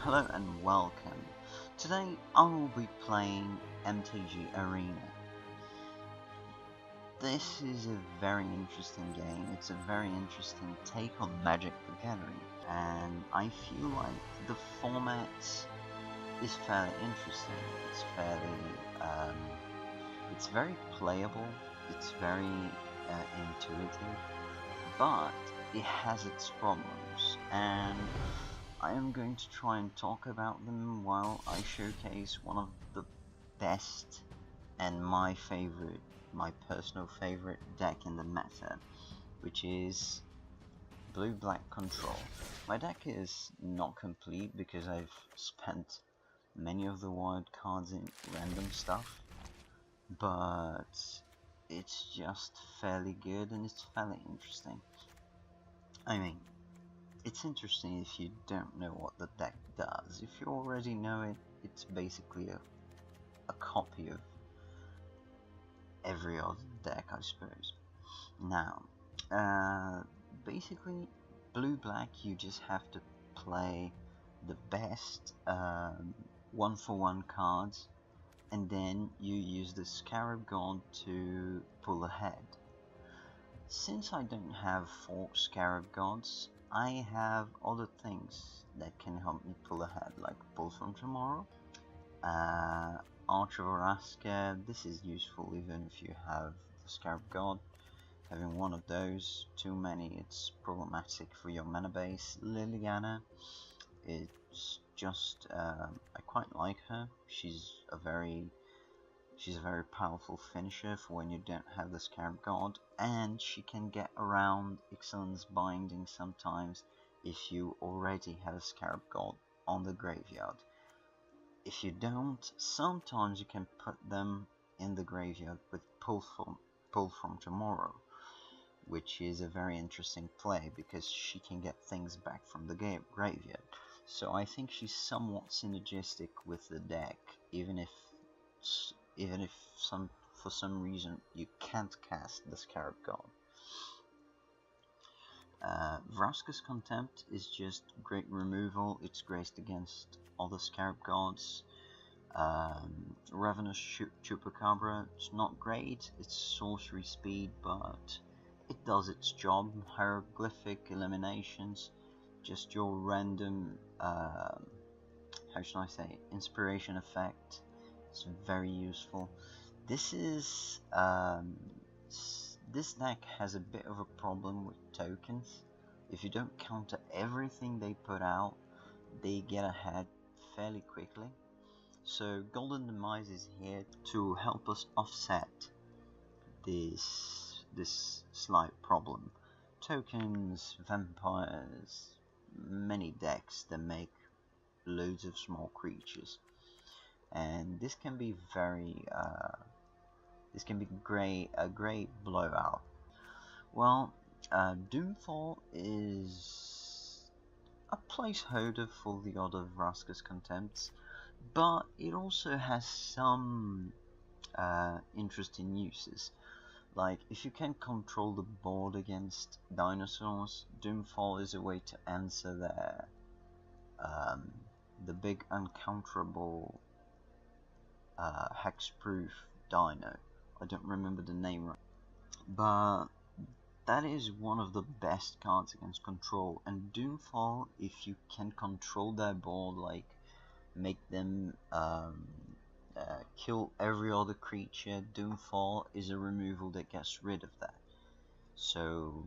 Hello and welcome. Today I will be playing MTG Arena. This is a very interesting game. It's a very interesting take on Magic the Gathering, and I feel like the format is fairly interesting. It's very playable. It's very intuitive, but it has its problems, and I am going to try and talk about them while I showcase one of the best and my personal favorite deck in the meta, which is Blue-Black Control. My deck is not complete because I've spent many of the wild cards in random stuff, but it's just fairly good and it's fairly interesting. I mean, it's interesting if you don't know what the deck does. If you already know it, it's basically a copy of every other deck, I suppose. Now, basically, blue-black, you just have to play the best one-for-one cards, and then you use the Scarab God to pull ahead. Since I don't have 4 Scarab Gods, I have other things that can help me pull ahead, like Pull from Tomorrow, Arch of Araska. This is useful even if you have the Scarab God. Having one of those, too many, it's problematic for your mana base. Liliana, it's just, I quite like her. She's a very powerful finisher for when you don't have the Scarab God, and she can get around Ixalan's Binding sometimes if you already have a Scarab God on the graveyard. If you don't, sometimes you can put them in the graveyard with Pull from Tomorrow, which is a very interesting play because she can get things back from the graveyard. So I think she's somewhat synergistic with the deck, even if for some reason you can't cast the Scarab God. Vraska's Contempt is just great removal. It's graced against other Scarab Gods. Ravenous Chupacabra, it's not great. It's sorcery speed, but it does its job. Hieroglyphic Eliminations, just your random, how should I say, inspiration effect. It's very useful. This deck has a bit of a problem with tokens. If you don't counter everything they put out, they get ahead fairly quickly. So Golden Demise is here to help us offset this slight problem. Tokens, vampires, many decks that make loads of small creatures, and this can be a great blowout. Well, Doomfall is a placeholder for the other Vraska's Contempts, but it also has some interesting uses. Like, if you can control the board against dinosaurs, Doomfall is a way to answer the big uncounterable hexproof dino. I don't remember the name right, but that is one of the best cards against control. And Doomfall, if you can control their board, like make them kill every other creature, Doomfall is a removal that gets rid of that. So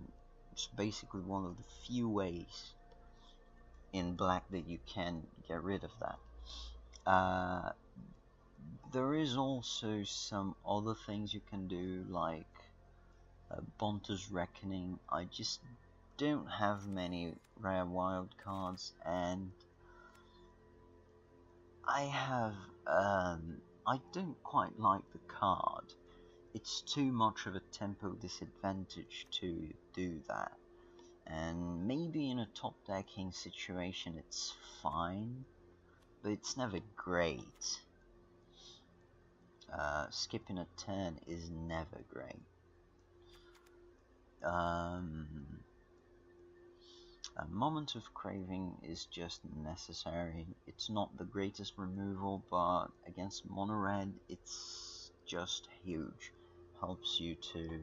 it's basically one of the few ways in black that you can get rid of that. There is also some other things you can do, like Bonta's Reckoning. I just don't have many rare wild cards, and I don't quite like the card. It's too much of a tempo disadvantage to do that, and maybe in a top decking situation it's fine, but it's never great. Skipping a turn is never great. A Moment of Craving is just necessary. It's not the greatest removal, but against mono red, it's just huge. Helps you to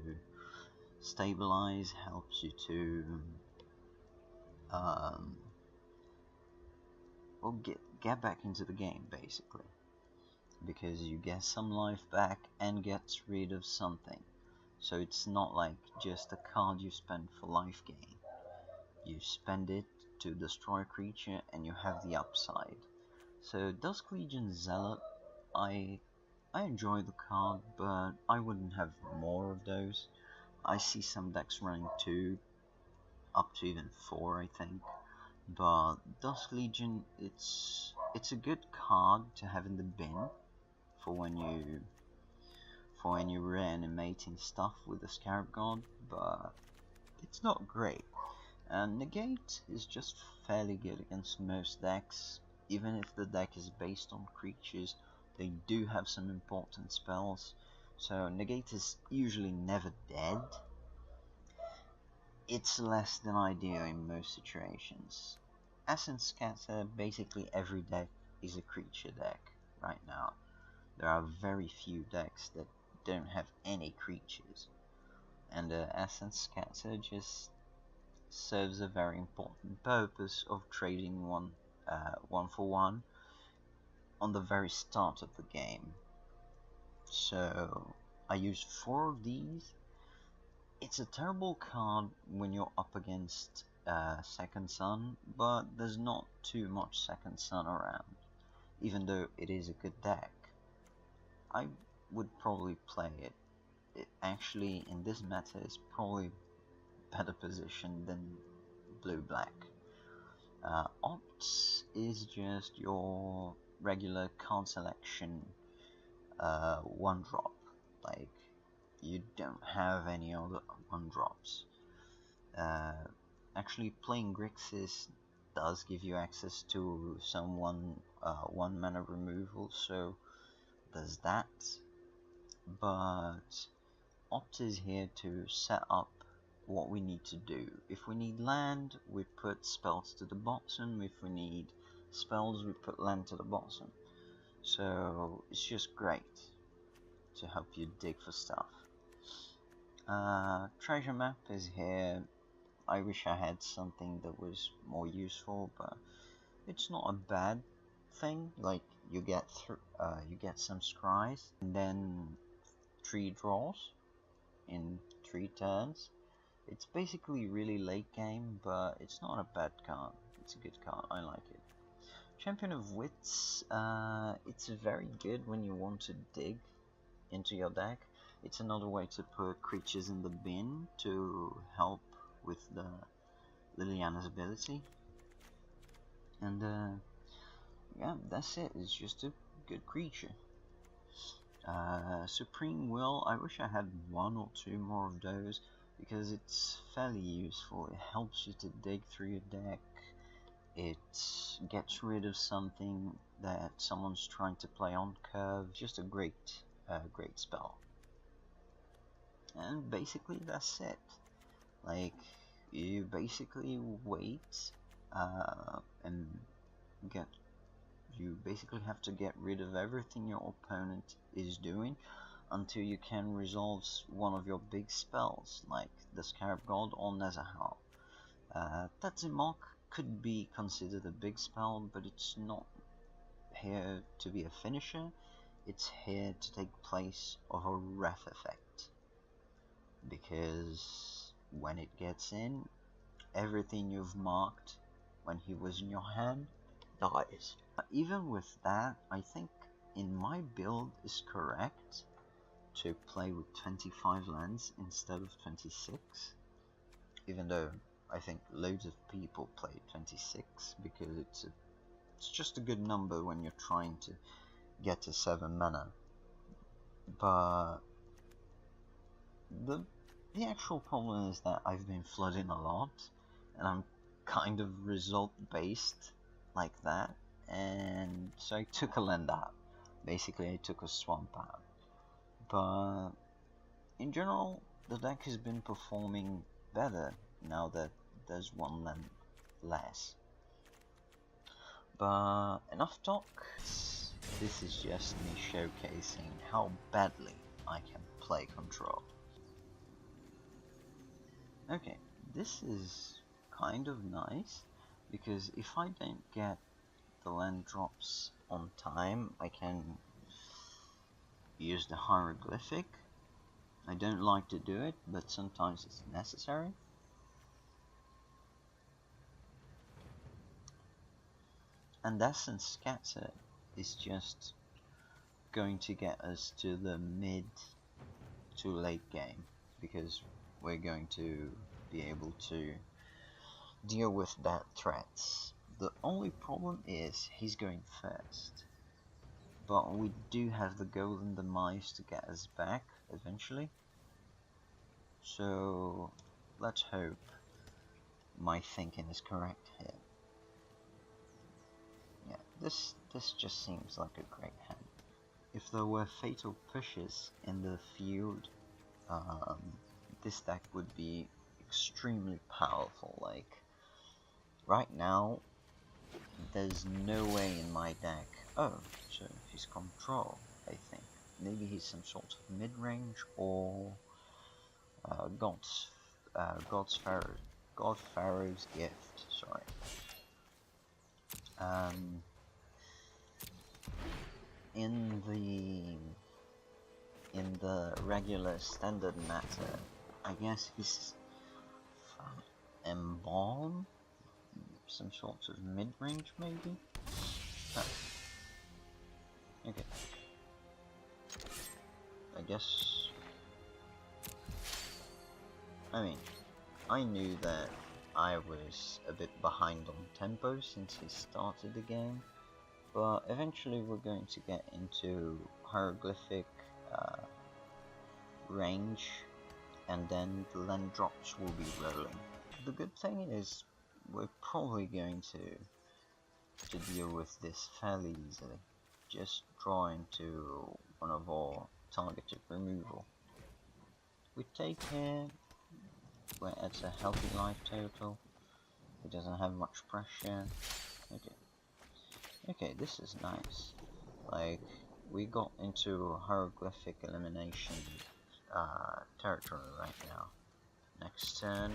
stabilize, helps you to well, get back into the game, basically. Because you get some life back and gets rid of something. So it's not like just a card you spend for life gain. You spend it to destroy a creature and you have the upside. So Dusk Legion Zealot, I enjoy the card, but I wouldn't have more of those. I see some decks running 2, up to even 4 I think. But Dusk Legion, it's a good card to have in the bin for when you're reanimating stuff with the Scarab God, but it's not great. And Negate is just fairly good against most decks. Even if the deck is based on creatures, they do have some important spells, so Negate is usually never dead. It's less than ideal in most situations. Essence Scatter, basically every deck is a creature deck right now. There are very few decks that don't have any creatures, and Essence Scatter just serves a very important purpose of trading one for one on the very start of the game. So I used 4 of these. It's a terrible card when you're up against Second Sun, but there's not too much Second Sun around, even though it is a good deck. I would probably play it. It actually, in this meta, is probably better positioned than blue-black. Opts is just your regular card selection 1-drop. Like, you don't have any other 1-drops. Actually, playing Grixis does give you access to some 1-mana removal, so there's that. But Opt is here to set up what we need to do. If we need land, we put spells to the bottom. If we need spells, we put land to the bottom. So it's just great to help you dig for stuff. Treasure map is here. I wish I had something that was more useful, but it's not a bad thing. Like, you get some scries and then 3 draws in 3 turns. It's basically really late game, but it's not a bad card. It's a good card. I like it. Champion of Wits. It's very good when you want to dig into your deck. It's another way to put creatures in the bin to help with the Liliana's ability. And yeah, that's it. It's just a good creature. Supreme Will. I wish I had 1 or 2 more of those, because it's fairly useful. It helps you to dig through your deck. It gets rid of something that someone's trying to play on curve. Just a great spell. And basically that's it. Like, you basically wait and you basically have to get rid of everything your opponent is doing until you can resolve one of your big spells, like the Scarab God or Nezahal. Tatsumok could be considered a big spell, but it's not here to be a finisher. It's here to take place of a ref effect, because when it gets in, everything you've marked when he was in your hand dies. Even with that, I think in my build is correct to play with 25 lands instead of 26, even though I think loads of people play 26 because it's just a good number when you're trying to get to 7 mana. But the actual problem is that I've been flooding a lot, and I'm kind of result based like that, and so I took a land out. Basically, I took a swamp out. But in general, the deck has been performing better now that there's 1 land less. But enough talk. This is just me showcasing how badly I can play Control. Okay, this is kind of nice, because if I don't get the land drops on time, I can use the hieroglyphic. I don't like to do it, but sometimes it's necessary. And Essence Scatter is just going to get us to the mid to late game, because we're going to be able to deal with that threats. The only problem is he's going first, but we do have the Golden Demise to get us back eventually, so let's hope my thinking is correct here. Yeah, this just seems like a great hand. If there were fatal pushes in the field, this deck would be extremely powerful. Like, right now, there's no way in my deck. Oh, so he's Control, I think. Maybe he's some sort of mid-range, or God Pharaoh's Gift, sorry. In the regular standard matter, I guess he's Embalm, some sort of mid-range maybe? Oh. Okay. I guess... I mean, I knew that I was a bit behind on tempo since he started the game, but eventually we're going to get into hieroglyphic range, and then the land drops will be rolling. The good thing is we're probably going to deal with this fairly easily. Just draw into one of our targeted removal. We take here, we're at a healthy life total. He doesn't have much pressure. Okay, this is nice. Like, we got into hieroglyphic elimination territory right now. Next turn,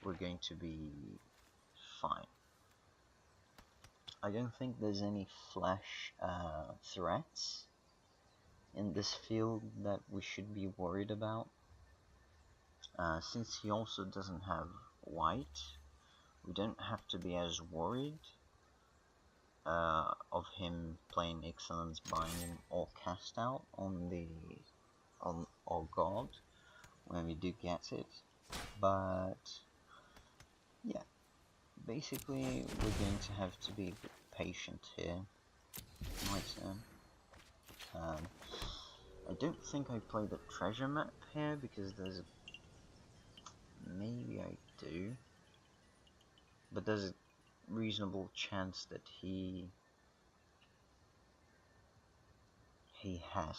we're going to be fine. I don't think there's any flash threats in this field that we should be worried about. Since he also doesn't have white, we don't have to be as worried of him playing Excellence Binding or Cast Out on our God when we do get it. But yeah, basically we're going to have to be a bit patient here. My turn. I don't think I play the treasure map here because there's a... maybe I do, but there's a reasonable chance that he has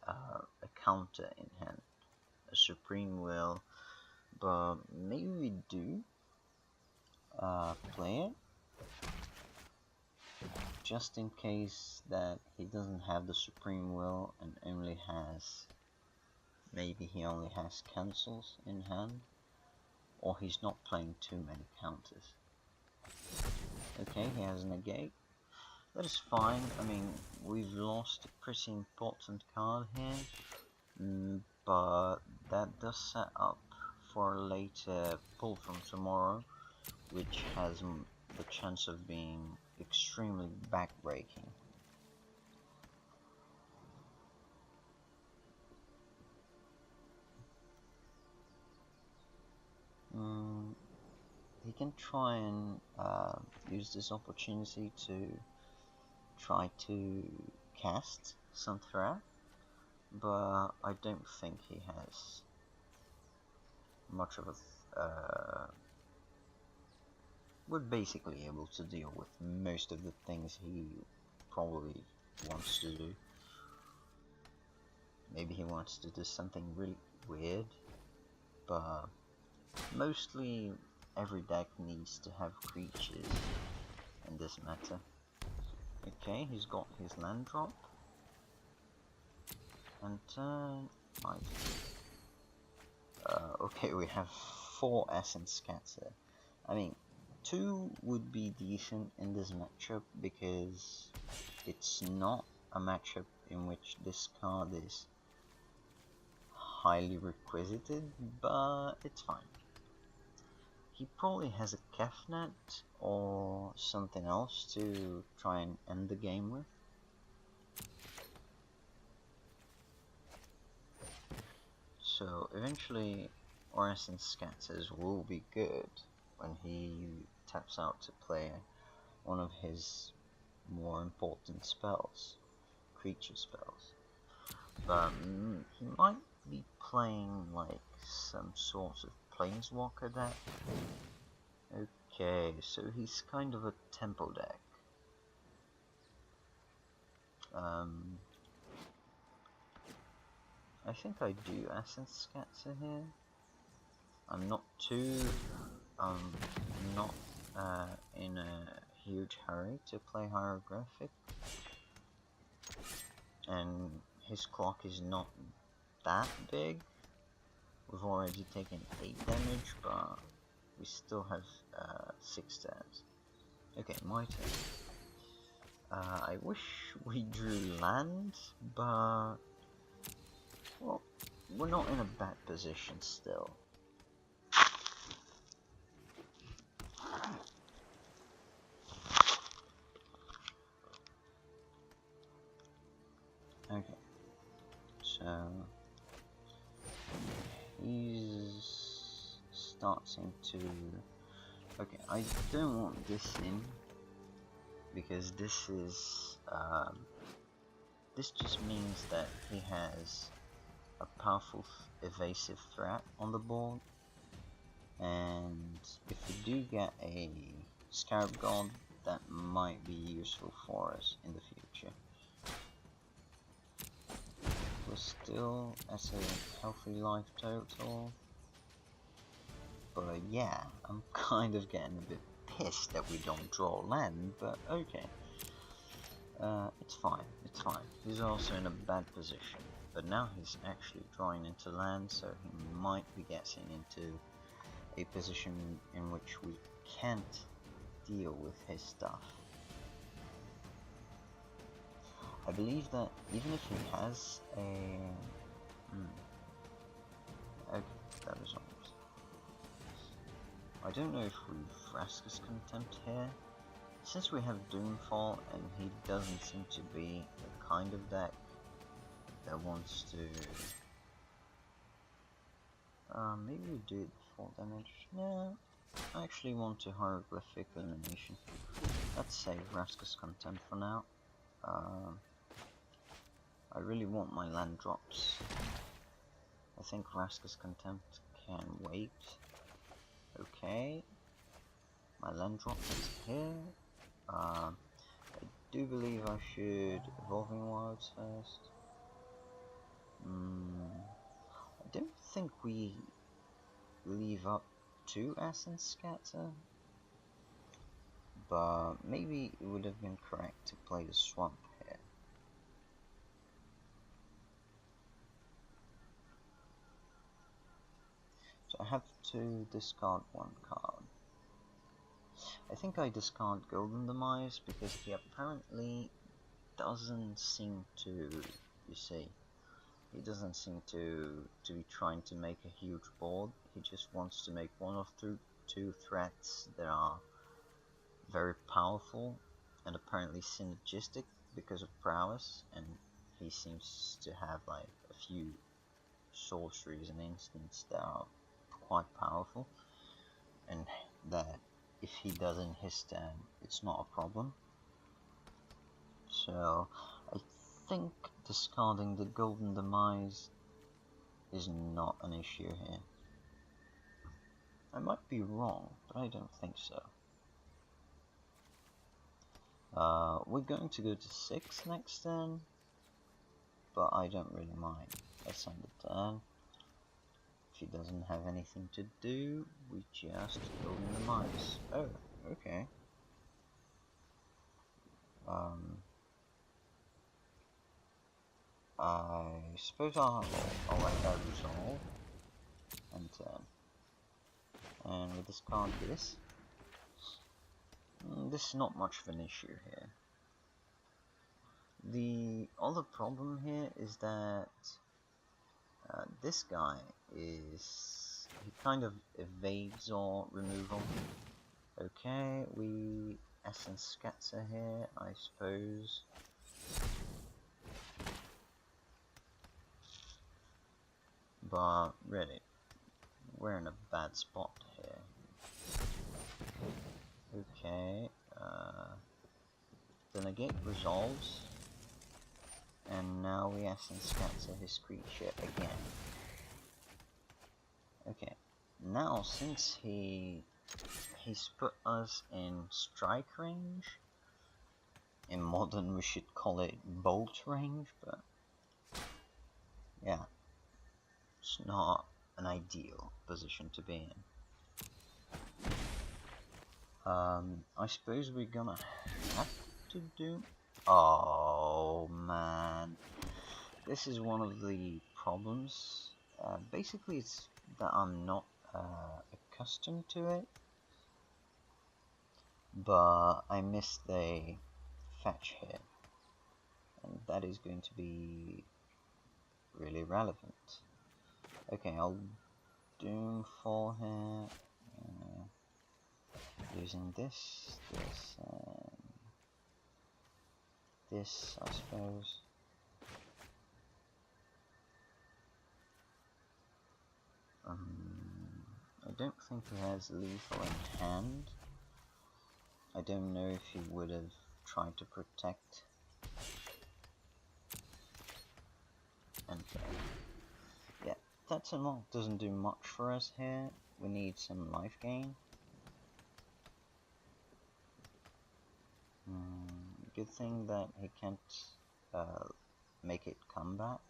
a counter in hand, a Supreme Will, but maybe we do play it just in case that he doesn't have the Supreme Will and only has, maybe he only has cancels in hand, or he's not playing too many counters. Okay, he has negate. That is fine. I mean, we've lost a pretty important card here, but that does set up for a later pull from tomorrow, which has the chance of being extremely backbreaking. He can try and use this opportunity to try to cast some threat, but I don't think he has much of a... we're basically able to deal with most of the things he probably wants to do. Maybe he wants to do something really weird, but mostly every deck needs to have creatures in this meta. Okay, he's got his land drop. And turn right. Okay, we have 4 Essence Scatter. I mean, 2 would be decent in this matchup because it's not a matchup in which this card is highly requisited, but it's fine. He probably has a Kefnet or something else to try and end the game with. So eventually Essence Scatters will be good when he taps out to play one of his more important spells, creature spells. But he might be playing like some sort of Planeswalker deck. Okay, so he's kind of a tempo deck. I think I do Essence Scatter here. I'm not in a huge hurry to play Hieroglyphic, and his clock is not that big. We've already taken 8 damage, but we still have 6 turns. Okay, my turn. I wish we drew land, but well, we're not in a bad position still. Okay, so he's starting to... Okay, I don't want this in, because this is... this just means that he has a powerful evasive threat on the board, and if we do get a Scarab God, that might be useful for us in the future. We're still at a healthy life total, but yeah, I'm kind of getting a bit pissed that we don't draw land, but okay. It's fine, it's fine. He's also in a bad position, but now he's actually drawing into land, so he might be getting into a position in which we can't deal with his stuff. I believe that even if he has a... Okay, that was almost... I don't know if we've Vraska's Contempt here. Since we have Doomfall and he doesn't seem to be the kind of deck that wants to... maybe we do it for damage. No, I actually want to Hieroglyphic Elimination. Let's save Vraska's Contempt for now. I really want my land drops. I think Vraska's Contempt can wait. Okay. My land drop is here. I do believe I should Evolving Wilds first. I don't think we leave up to Essence Scatter, but maybe it would have been correct to play the Swamp here. So I have to discard 1 card. I think I discard Golden Demise because he apparently doesn't seem to, you see, he doesn't seem to be trying to make a huge board. He just wants to make 1 or 2 threats that are very powerful and apparently synergistic because of prowess, and he seems to have like a few sorceries and instants that are quite powerful, and that if he does in his turn, it's not a problem. So I think discarding the Golden Demise is not an issue here. I might be wrong, but I don't think so. We're going to go to 6 next turn, but I don't really mind. Let's end the turn. he doesn't have anything to do, we just kill him the mice. Oh, okay. I suppose I'll let that resolve and turn. And we discard this. This is not much of an issue here. The other problem here is that this guy he kind of evades our removal. Okay, we Essence Scatter here, I suppose. But really, we're in a bad spot here. Okay, the negate resolves, and now we Essence Scatter his creature again. Okay, now since he's put us in strike range, in modern we should call it bolt range, but yeah, it's not an ideal position to be in. I suppose we're gonna have to do... Oh man, this is one of the problems. Basically it's that I'm not accustomed to it, but I missed the fetch here, and that is going to be really relevant. Okay, I'll Doomfall here, using this, this, I suppose. I don't think he has lethal in hand. I don't know if he would have tried to protect. And yeah, that's a lot. Doesn't do much for us here. We need some life gain. Good thing that he can't make it come back.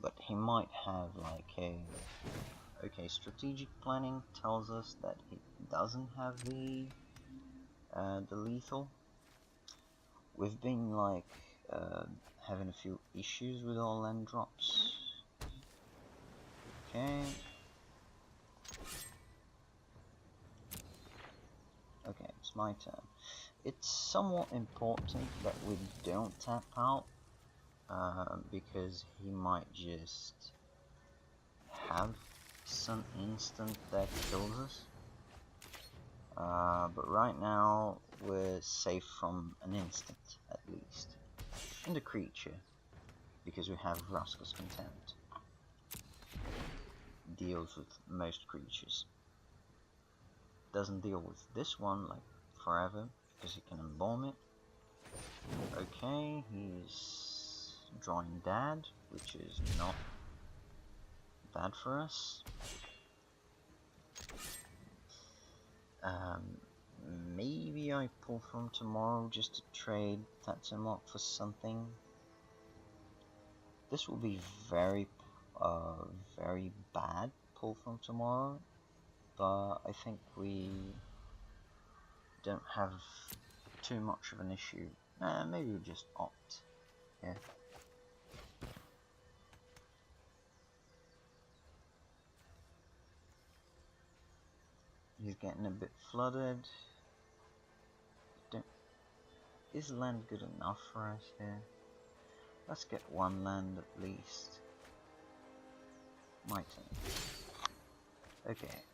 But he might have like a... Okay, strategic planning tells us that he doesn't have the lethal. We've been like having a few issues with our land drops. Okay. Okay, it's my turn. It's somewhat important that we don't tap out, because he might just have some instant that kills us. But right now we're safe from an instant at least. And a creature, because we have Vraska's Contempt. Deals with most creatures. Doesn't deal with this one like forever, because he can embalm it. Okay, he's drawing Dad, which is not bad for us. Maybe I pull from tomorrow just to trade Tatsamok for something. This will be very bad pull from tomorrow, but I think we don't have too much of an issue. Maybe we'll just opt. Yeah. He's getting a bit flooded. Is land good enough for us here? Let's get one land at least. My turn. Okay.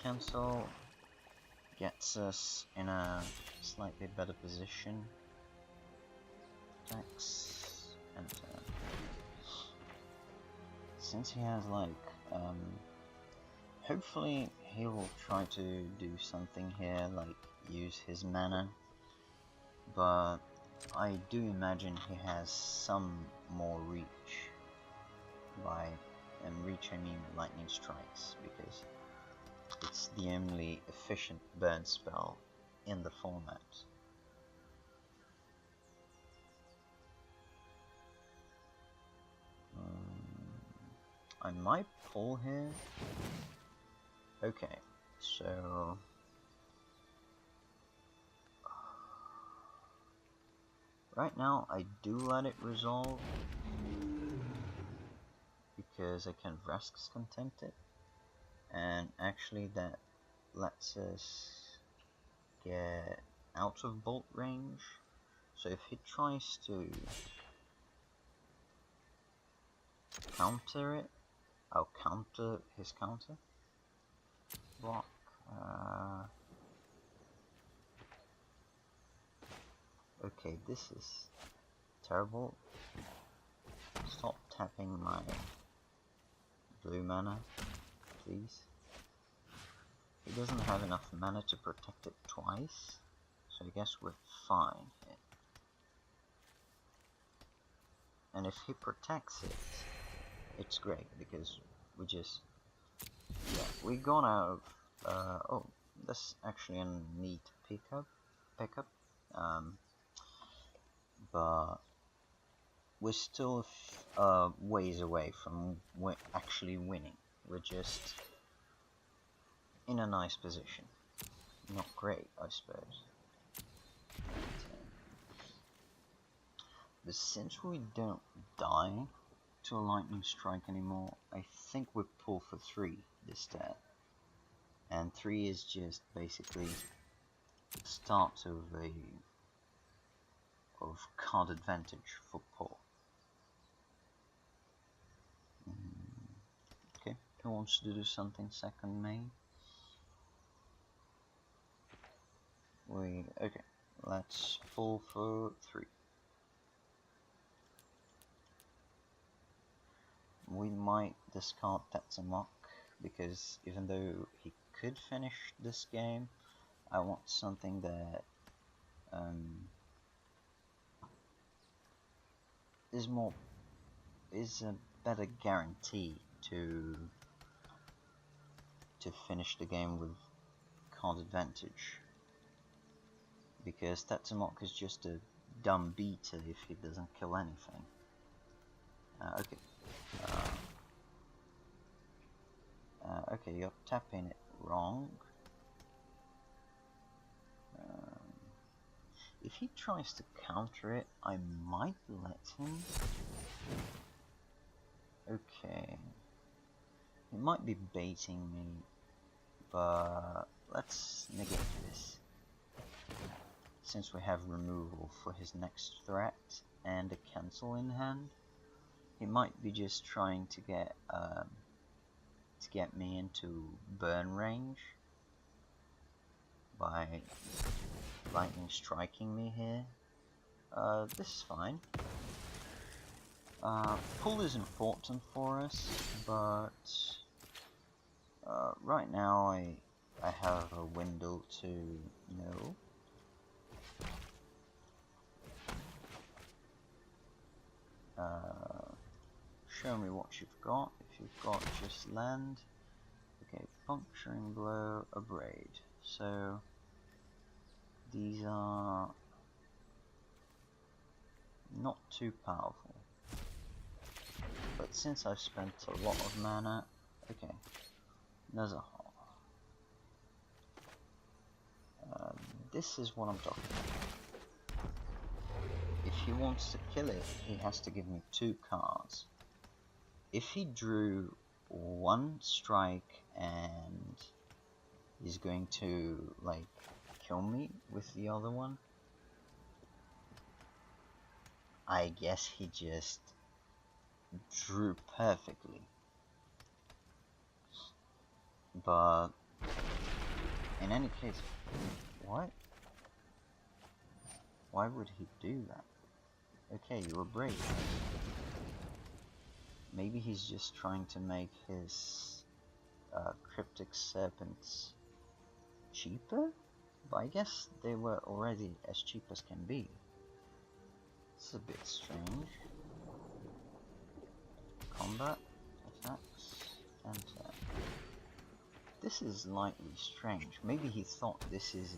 Cancel gets us in a slightly better position. Attacks. Enter. Since he has like hopefully he will try to do something here, like use his mana, but I do imagine he has some more reach. By reach I mean lightning strikes, because it's the only efficient burn spell in the format. I might pull here. Okay, so right now I do let it resolve because I can Vrask's Contempt it, and actually that lets us get out of bolt range. So if he tries to counter it, I'll counter his counter block. Okay, this is terrible. Stop tapping my blue mana, please. He doesn't have enough mana to protect it twice, so I guess we're fine here. And if he protects it, it's great because we just, yeah, we got out of, oh, that's actually a neat pickup, but we're still ways away from actually winning. We're just in a nice position. Not great, I suppose. But since we don't die to a lightning strike anymore, I think we pull for 3 this turn. And 3 is just basically the start of card advantage for pull. Okay, who wants to do something second main? Okay, let's pull for 3. We might discard Tetsamok because even though he could finish this game, I want something that is a better guarantee to finish the game with card advantage. Because Tetsamok is just a dumb beater if he doesn't kill anything. Okay. Okay, you're tapping it wrong. If he tries to counter it, I might let him. Okay. He might be baiting me, but let's negate this. Since we have removal for his next threat and a cancel in hand, he might be just trying to get me into burn range by lightning striking me here. This is fine. Pull is important for us, but right now I have a window to know. Show me what you've got. If you've got just land, okay, puncturing blow, abrade. So these are not too powerful. But since I've spent a lot of mana, okay, there's a hole. This is what I'm talking about. If he wants to kill it, he has to give me 2 cards. If he drew 1 strike and he's going to like kill me with the other one, I guess he just drew perfectly. But in any case, what? Why would he do that? Okay, you were brave. Maybe he's just trying to make his cryptic serpents cheaper? But I guess they were already as cheap as can be. It's a bit strange. Combat, attacks, enter. This is slightly strange. Maybe he thought this is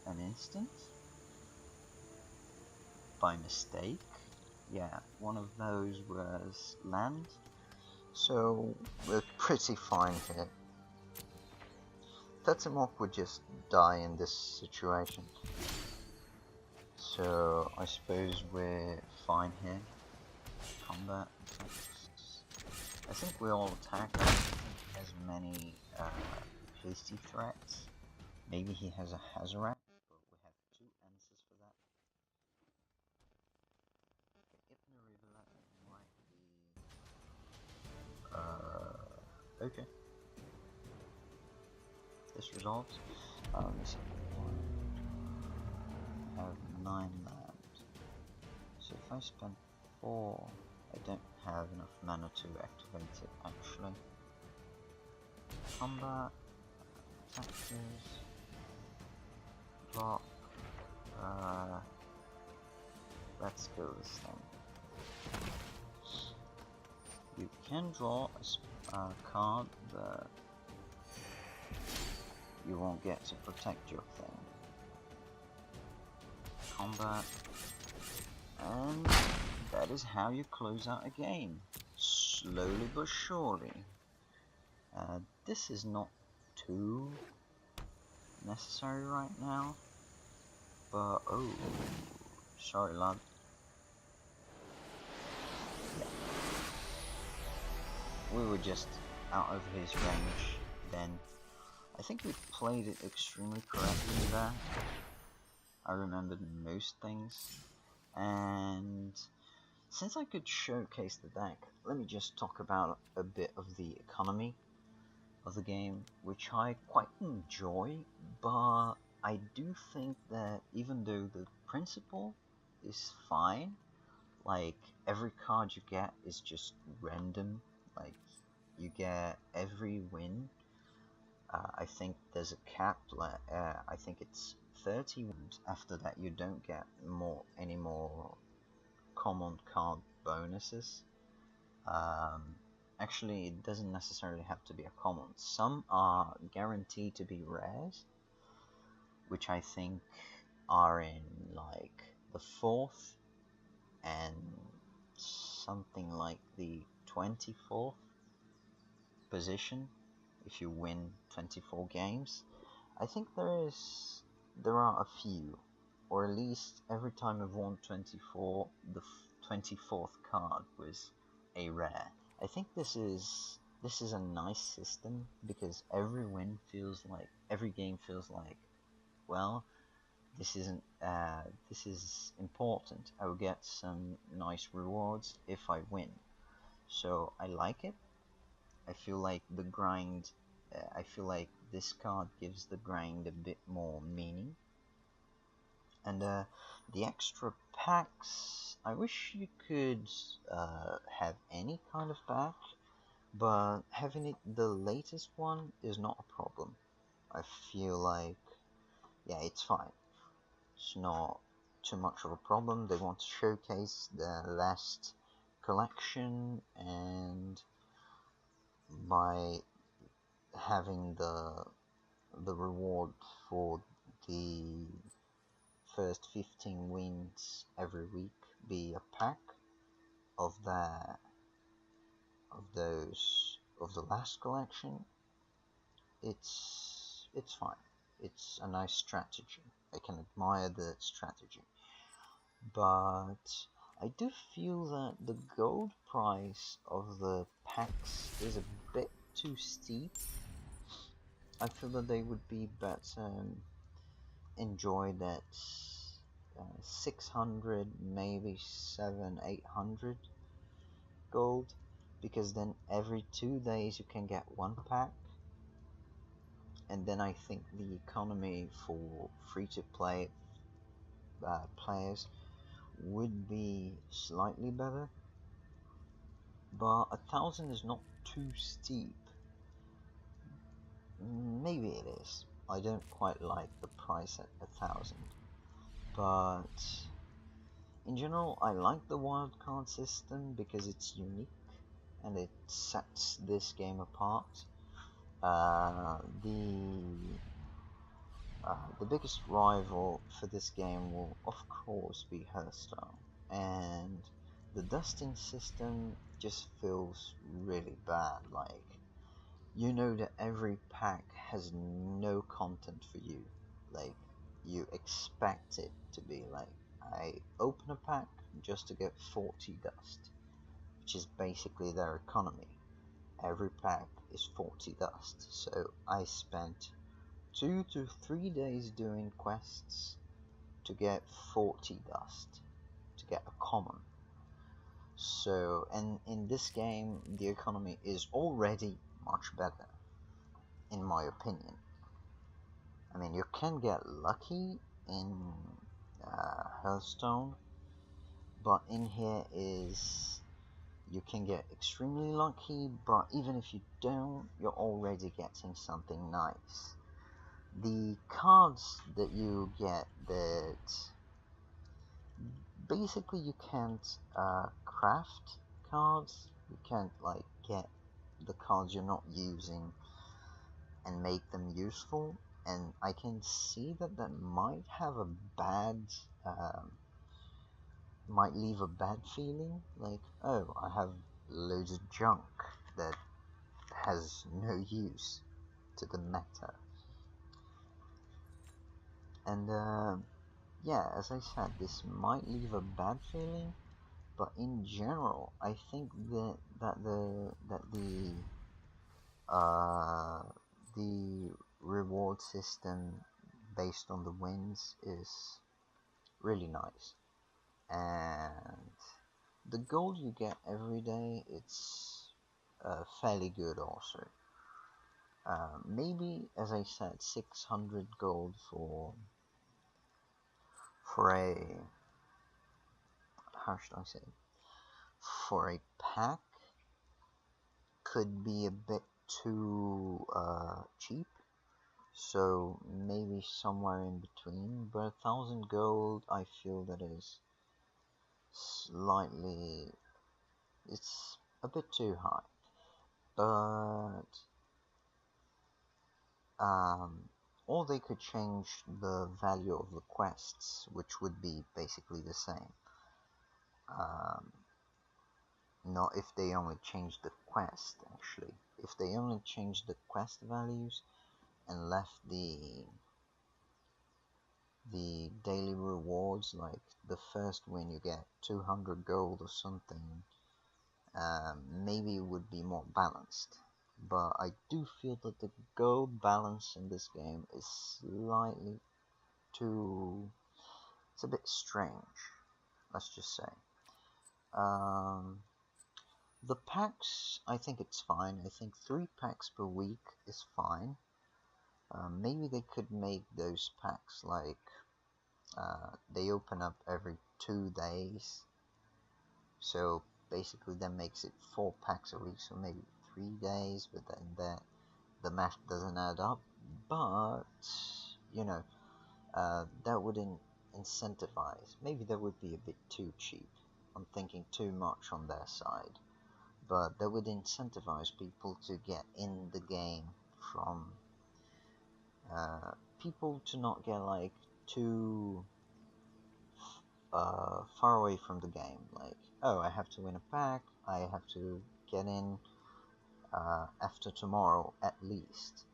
an instant? By mistake? Yeah, one of those was land. So we're pretty fine here. Tetemok would just die in this situation. So I suppose we're fine here. Combat attacks. I think we all attack. I don't think he has many hasty threats. Maybe he has a Hazarak, but we have 2 answers for that. Okay, okay. This resolves. Let me see. I have 9 land. So if I spend 4, I don't have enough mana to activate it actually. Combat, tactics, block. Let's go this thing. You can draw a card, but you won't get to protect your thing. Combat, and that is how you close out a game, slowly but surely. This is not too necessary right now, but oh, sorry lad. Yeah. We were just out of his range then. I think we played it extremely correctly there. I remembered most things, and since I could showcase the deck, let me just talk about a bit of the economy of the game, which I quite enjoy, but I do think that even though the principle is fine, like every card you get is just random, like you get every win. I think there's a cap, I think it's 30 wins. After that you don't get any more common card bonuses. Actually, it doesn't necessarily have to be a common. Some are guaranteed to be rares, which I think are in like the 4th and something like the 24th position if you win 24 games. I think there are a few, or at least every time I've won 24, the 24th card was a rare. I think this is a nice system because every game feels like, well, this is important. I will get some nice rewards if I win. So I like it. I feel like the grind. I feel like this card gives the grind a bit more meaning. And the extra packs, I wish you could have any kind of pack, but having it the latest one is not a problem. I feel like, yeah, it's fine. It's not too much of a problem. They want to showcase the last collection, and by having the reward for the first 15 wins every week be a pack of the last collection, it's fine. It's a nice strategy. I can admire the strategy, but I do feel that the gold price of the packs is a bit too steep. I feel that they would be better enjoyed at 600, maybe 800 gold, because then every 2 days you can get 1 pack, and then I think the economy for free-to-play players would be slightly better, but 1,000 is not too steep. Maybe it is. I don't quite like the price at 1,000, but in general I like the wildcard system because it's unique and it sets this game apart. The biggest rival for this game will of course be Hearthstone, and the dusting system just feels really bad. Like, you know that every pack has no content for you. Like, you expect it to be like, I open a pack just to get 40 dust, which is basically their economy. Every pack is 40 dust, so I spent 2 to 3 days doing quests to get 40 dust, to get a common. So, and in this game, the economy is already much better, in my opinion. I mean, you can get lucky in Hearthstone, but in here is you can get extremely lucky, but even if you don't, you're already getting something nice. The cards that you get that basically you can't craft cards, you can't like get the cards you're not using and make them useful, and I can see that that might have a bad might leave a bad feeling, like, oh, I have loads of junk that has no use to the meta. And yeah, as I said, this might leave a bad feeling, but in general, I think uh, the reward system based on the wins is really nice, and the gold you get every day, it's fairly good also. Maybe, as I said, 600 gold for a, how should I say, for a pack could be a bit too cheap. So maybe somewhere in between, but 1,000 gold, I feel that is slightly, it's a bit too high. But or they could change the value of the quests, which would be basically the same. Not if they only change the quest, actually. If they only change the quest values and left the daily rewards, like the first win you get 200 gold or something, maybe it would be more balanced. But I do feel that the gold balance in this game is slightly too, it's a bit strange, let's just say. The packs, I think it's fine. I think 3 packs per week is fine. Maybe they could make those packs like they open up every 2 days. So basically that makes it 4 packs a week, so maybe 3 days, but then the math doesn't add up. But, you know, that wouldn't incentivize. Maybe that would be a bit too cheap. I'm thinking too much on their side. But that would incentivize people to get in the game from people to not get like too far away from the game. Like, oh, I have to win a pack, I have to get in after tomorrow at least.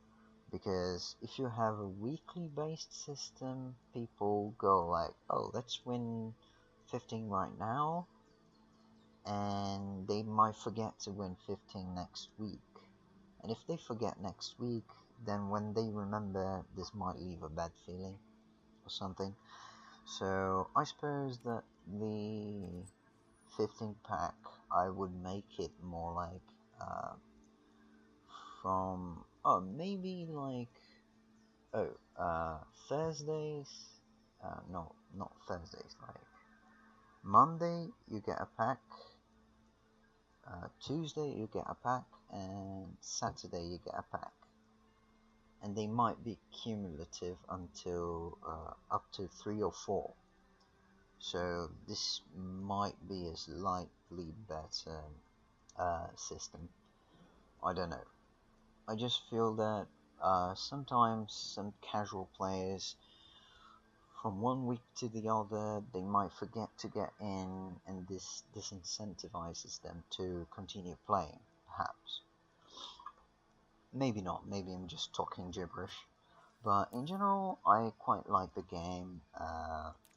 Because if you have a weekly based system, people go like, oh, let's win 15 right now, and they might forget to win 15 next week. And if they forget next week, then when they remember, this might leave a bad feeling or something. So I suppose that the 15 pack, I would make it more like from, oh, maybe like, Thursdays, no, not Thursdays, like Monday you get a pack, Tuesday you get a pack, and Saturday you get a pack. And they might be cumulative until up to 3 or 4. So this might be a slightly better system. I don't know. I just feel that sometimes some casual players from one week to the other they might forget to get in, and this disincentivizes them to continue playing, perhaps. Maybe not, maybe I'm just talking gibberish. But in general, I quite like the game.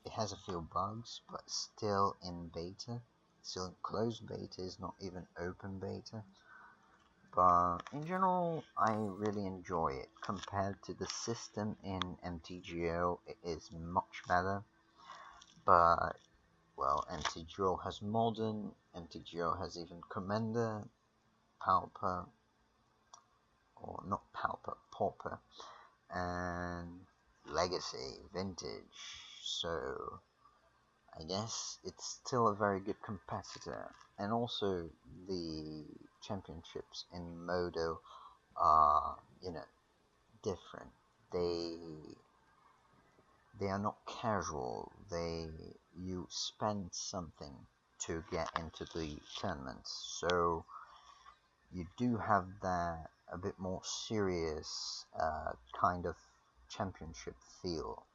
It has a few bugs, but still in beta. Still in closed beta, it's not even open beta. But in general, I really enjoy it. Compared to the system in MTGO, it is much better. But, well, MTGO has Modern, MTGO has even Commander, Pauper, or not Pauper, Pauper, and Legacy, Vintage, so I guess it's still a very good competitor. And also the championships in Modo are, different. They are not casual. You spend something to get into the tournaments, so you do have that a bit more serious kind of championship feel.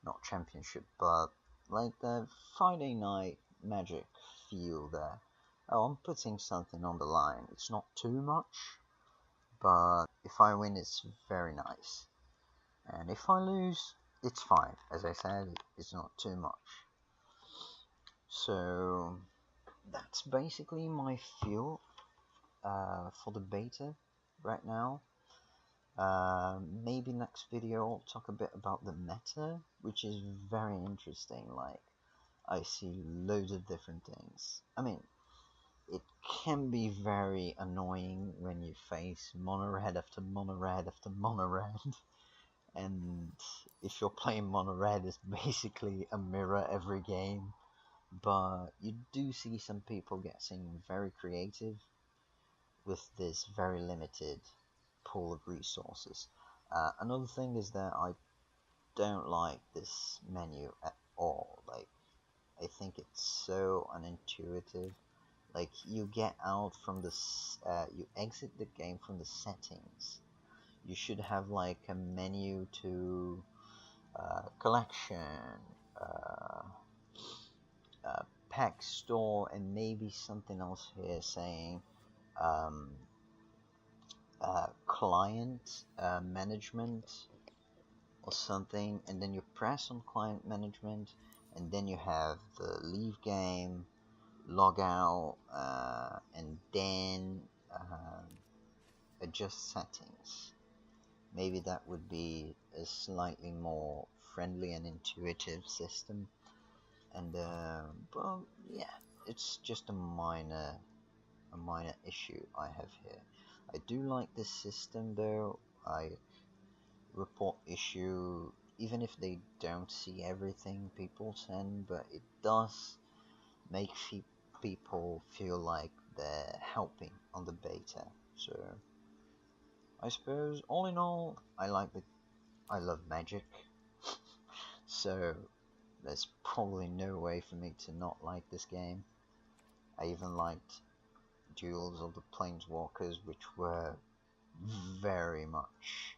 Not championship, but like the Friday night Magic feel there. Oh, I'm putting something on the line. It's not too much, but if I win, it's very nice. And if I lose, it's fine. As I said, it's not too much. So that's basically my feel for the beta right now. Maybe next video I'll talk a bit about the meta, which is very interesting. Like, I see loads of different things. I mean, it can be very annoying when you face mono red after mono red after mono red, and if you're playing mono red, it's basically a mirror every game. But you do see some people getting very creative with this very limited pool of resources. Another thing is that I don't like this menu at all. Like, I think it's so unintuitive. Like, you get out from you exit the game from the settings. You should have like a menu to collection, uh, pack store, and maybe something else here saying um, client management or something, and then you press on client management, and then you have the leave game, log out, and then adjust settings. Maybe that would be a slightly more friendly and intuitive system. And well, yeah, it's just a minor issue I have here. I do like this system though. I report issue even if they don't see everything people send, but it does make people feel like they're helping on the beta. So I suppose all in all, I love Magic. So there's probably no way for me to not like this game. I even liked Duels of the Planeswalkers, which were very much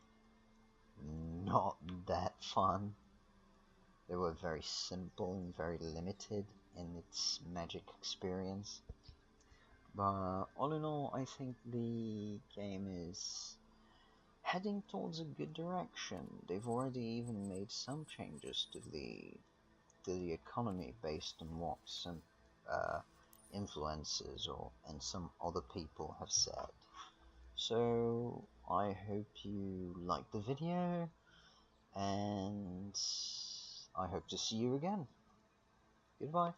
not that fun. They were very simple and very limited in its Magic experience. But all in all, I think the game is heading towards a good direction. They've already even made some changes to the economy based on what some influencers and some other people have said. So I hope you liked the video, and I hope to see you again. Goodbye.